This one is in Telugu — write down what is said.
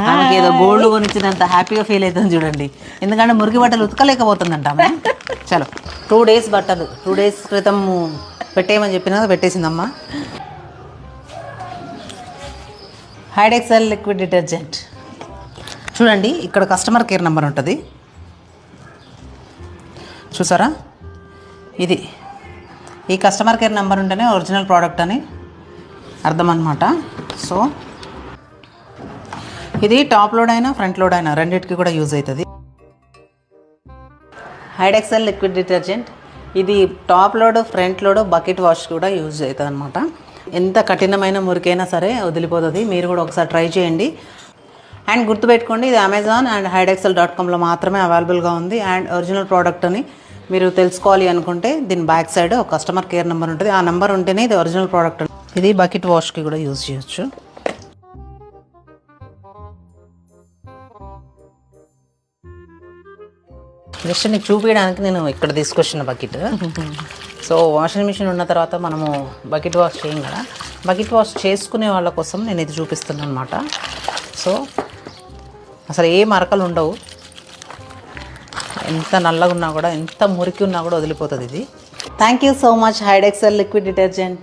ఆమెకి ఏదో గోల్డ్ కొనిచ్చినంత హ్యాపీగా ఫీల్ అవుతుంది చూడండి. ఎందుకంటే మురికి బట్టలు ఉతకలేకపోతుందంట ఆమె. చలో 2 days బట్టలు 2 days క్రితం పెట్టేయమని చెప్పినా పెట్టేసిందమ్మా. హైడ్ ఎక్సెల్ లిక్విడ్ డిటర్జెంట్ చూడండి, ఇక్కడ కస్టమర్ కేర్ నెంబర్ ఉంటుంది చూసారా. ఇది ఈ కస్టమర్ కేర్ నెంబర్ ఉంటేనే ఒరిజినల్ ప్రోడక్ట్ అని అర్థం అనమాట. సో ఇది టాప్ లోడ్ అయినా ఫ్రంట్ లోడ్ అయినా రెండింటికి కూడా యూజ్ అవుతుంది. హైడ్ ఎక్సెల్ లిక్విడ్ డిటర్జెంట్ ఇది top load front load bucket wash కూడా యూజ్ అవుతుంది అనమాట. ఎంత కఠినమైన మురికైనా సరే వదిలిపోతుంది. మీరు కూడా ఒకసారి ట్రై చేయండి. అండ్ గుర్తుపెట్టుకోండి, ఇది అమెజాన్ అండ్ hideexcel.comలో మాత్రమే అవైలబుల్గా ఉంది. అండ్ ఒరిజినల్ ప్రోడక్ట్ అని మీరు తెలుసుకోవాలి అనుకుంటే దీని బ్యాక్ సైడ్ ఒక కస్టమర్ కేర్ నెంబర్ ఉంటుంది. ఆ నెంబర్ ఉంటేనే ఇది ఒరిజినల్ ప్రోడక్ట్. ఇది బకెట్ వాష్కి కూడా యూజ్ చేయొచ్చు. నెక్స్ట్ నీకు చూపించడానికి నేను ఇక్కడ తీసుకొచ్చిన బకెట్. సో వాషింగ్ మిషన్ ఉన్న తర్వాత మనము బకెట్ వాష్ చేయం కదా, బకెట్ వాష్ చేసుకునే వాళ్ళ కోసం నేను ఇది చూపిస్తున్నాను అనమాట. సో అసలు ఏ మరకలు ఉండవు, ఎంత నల్లగా ఉన్నా కూడా ఎంత మురికి ఉన్నా కూడా వదిలిపోతుంది ఇది. Thank you so much Hide Excel liquid detergent.